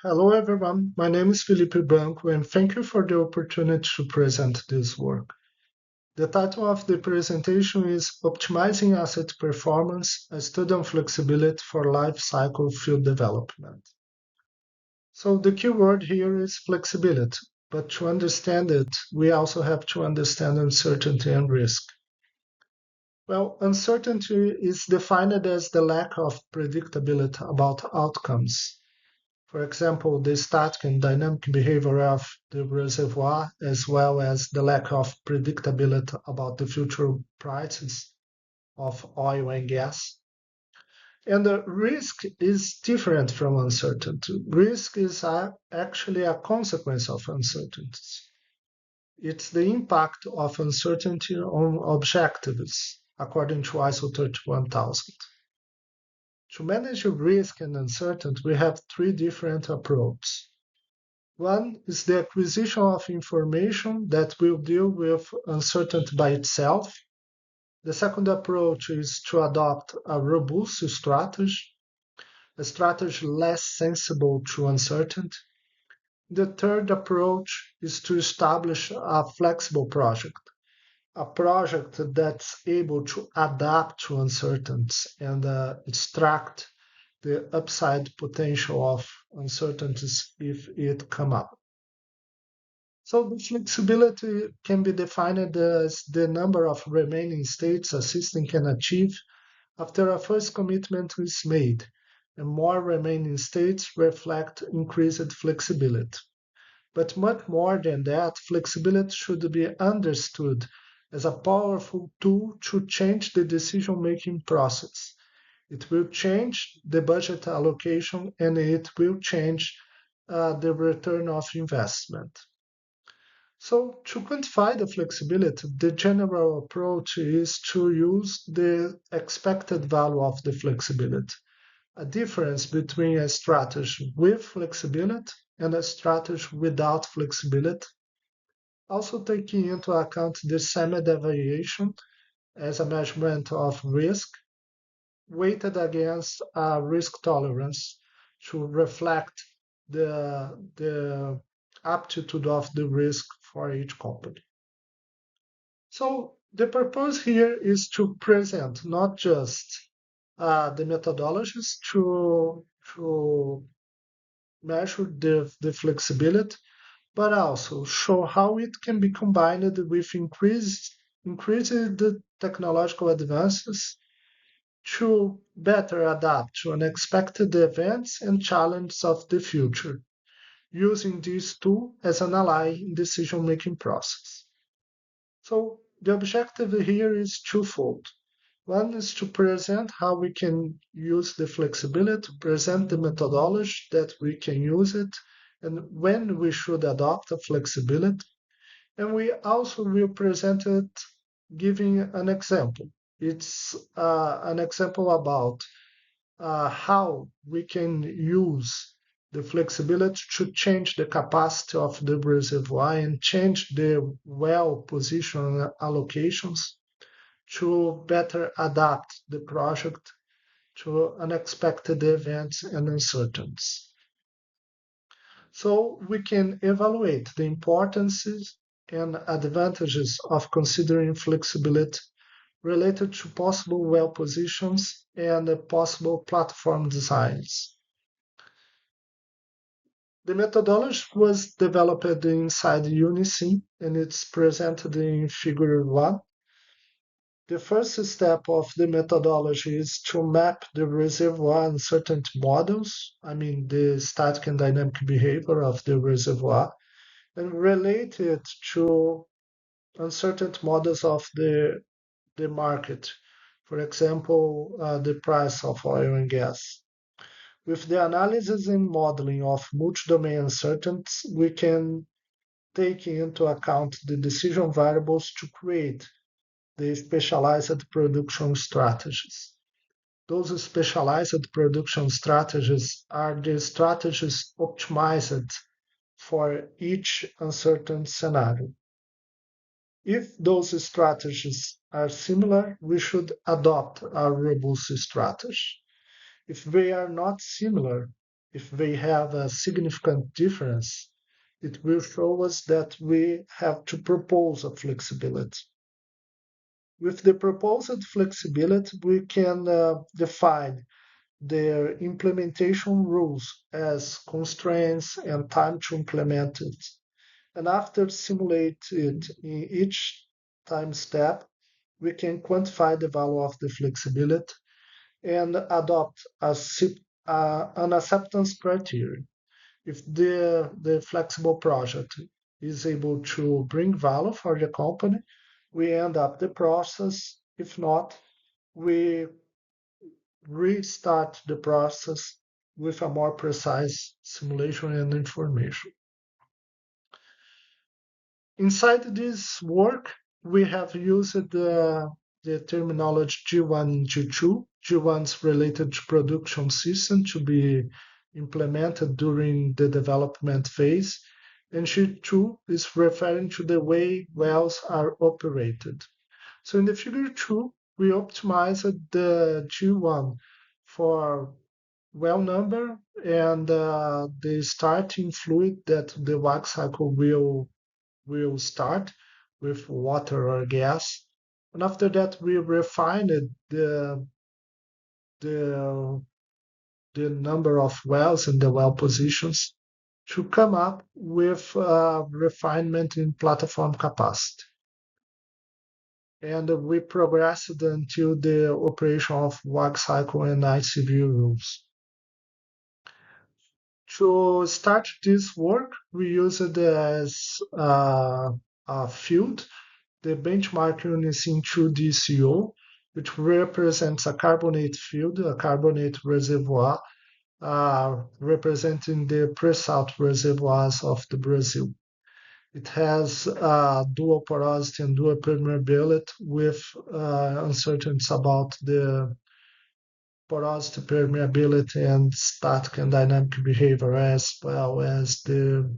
Hello everyone, my name is Felipe da Branco and thank you for the opportunity to present this work. The title of the presentation is Optimizing Asset Performance, a Study on Flexibility for Life Cycle Field Development. So the key word here is flexibility, but to understand it, we also have to understand uncertainty and risk. Well, uncertainty is defined as the lack of predictability about outcomes. For example, the static and dynamic behavior of the reservoir, as well as the lack of predictability about the future prices of oil and gas. And the risk is different from uncertainty. Risk is actually a consequence of uncertainties. It's the impact of uncertainty on objectives, according to ISO 31000. To manage risk and uncertainty, we have three different approaches. One is the acquisition of information that will deal with uncertainty by itself. The second approach is to adopt a robust strategy, a strategy less sensible to uncertainty. The third approach is to establish a flexible project, a project that's able to adapt to uncertainties and extract the upside potential of uncertainties if it come up. So the flexibility can be defined as the number of remaining states a system can achieve after a first commitment is made, and more remaining states reflect increased flexibility. But much more than that, flexibility should be understood as a powerful tool to change the decision-making process. It will change the budget allocation and it will change the return of investment. So to quantify the flexibility, the general approach is to use the expected value of the flexibility, a difference between a strategy with flexibility and a strategy without flexibility, also taking into account the semi-deviation as a measurement of risk, weighted against a risk tolerance to reflect the aptitude of the risk for each company. So the purpose here is to present not just the methodologies to measure the flexibility, but also show how it can be combined with increasing the technological advances to better adapt to unexpected events and challenges of the future, using this tool as an ally in decision-making process. So the objective here is twofold. One is to present how we can use the flexibility, to present the methodology that we can use it, and when we should adopt a flexibility. And we also will present it giving an example. It's an example about how we can use the flexibility to change the capacity of the reservoir and change the well position allocations to better adapt the project to unexpected events and uncertainties. So we can evaluate the importances and advantages of considering flexibility related to possible well positions and possible platform designs. The methodology was developed inside UNICAMP and it's presented in Figure 1. The first step of the methodology is to map the reservoir uncertainty models, I mean the static and dynamic behavior of the reservoir, and relate it to uncertainty models of the market, for example, the price of oil and gas. With the analysis and modeling of multi-domain uncertainties, we can take into account the decision variables to create the specialized production strategies. Those specialized production strategies are the strategies optimized for each uncertain scenario. If those strategies are similar, we should adopt a robust strategy. If they are not similar, if they have a significant difference, it will show us that we have to propose a flexibility. With the proposed flexibility, we can define their implementation rules as constraints and time to implement it. And after simulate it in each time step, we can quantify the value of the flexibility and adopt an acceptance criteria. If the flexible project is able to bring value for the company, we end up the process. If not, we restart the process with a more precise simulation and information. Inside this work, we have used the terminology G1 and G2. G1 is related to production system to be implemented during the development phase, and G2 is referring to the way wells are operated. So in the figure 2, we optimized the G1 for well number and the starting fluid that the wax cycle will start with water or gas. And after that, we refined the, the number of wells and the well positions to come up with refinement in platform capacity. And we progressed until the operation of wax cycle and ICV rules. To start this work, we used it as a field, the benchmark UNICAMP 2DCO, which represents a carbonate field, a carbonate reservoir, representing the pre-salt reservoirs of the Brazil. It has dual porosity and dual permeability with uncertainties about the porosity, permeability, and static and dynamic behavior, as well as the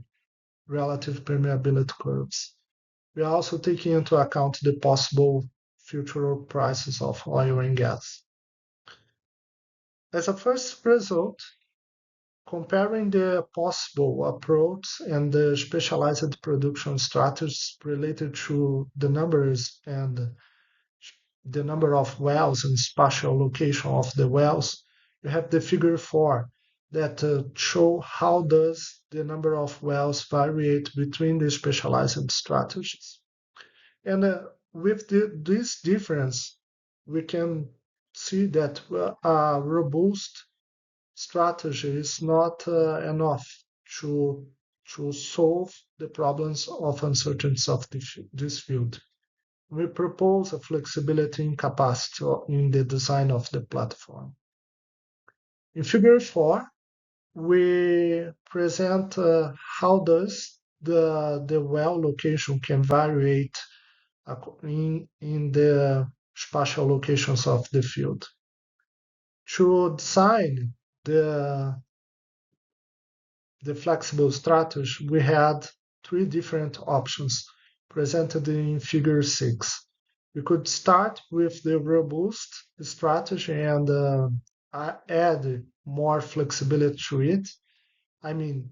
relative permeability curves. We are also taking into account the possible future prices of oil and gas. As a first result, comparing the possible approach and the specialized production strategies related to the numbers and the number of wells and spatial location of the wells, you have the figure 4 that show how does the number of wells variate between the specialized strategies. And with this difference, we can see that a robust strategy is not enough to solve the problems of uncertainties of this field. We propose a flexibility in capacity in the design of the platform. In figure 4, we present how does the well location can vary in the spatial locations of the field. To design the flexible strategy, we had three different options presented in figure 6. We could start with the robust strategy and add more flexibility to it. I mean,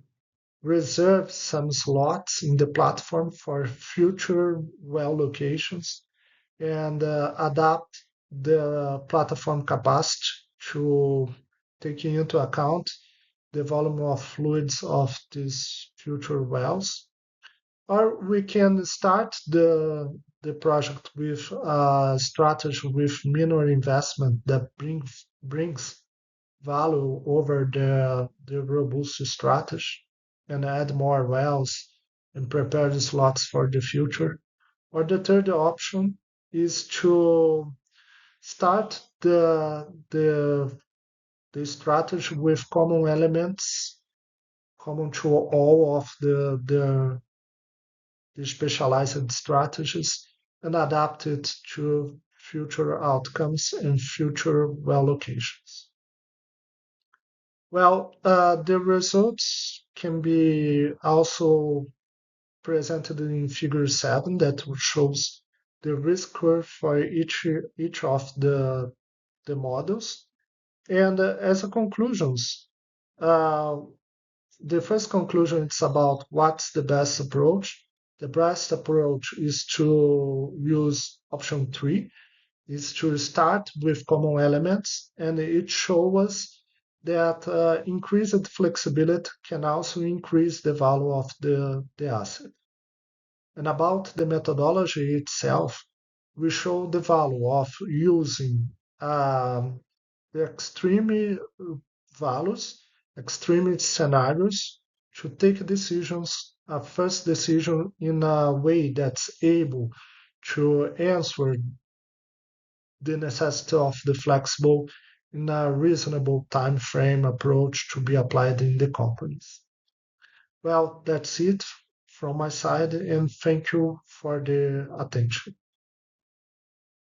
reserve some slots in the platform for future well locations and adapt the platform capacity to taking into account the volume of fluids of these future wells. Or we can start the project with a strategy with minor investment that brings value over the robust strategy and add more wells and prepare the slots for the future. Or the third option is to start the strategy with common elements, common to all of the specialized strategies, and adapt it to future outcomes and future well locations. Well, the results can be also presented in figure 7 that shows the risk curve for each of the models. And as a conclusions, Uh, the first conclusion is about what's the best approach. The best approach is to use option three, is to start with common elements, and it shows us that increased flexibility can also increase the value of the asset. And about the methodology itself, we show the value of using the extreme values, extreme scenarios to take decisions, a first decision in a way that's able to answer the necessity of the flexible in a reasonable time frame approach to be applied in the companies. Well, that's it from my side, and thank you for the attention.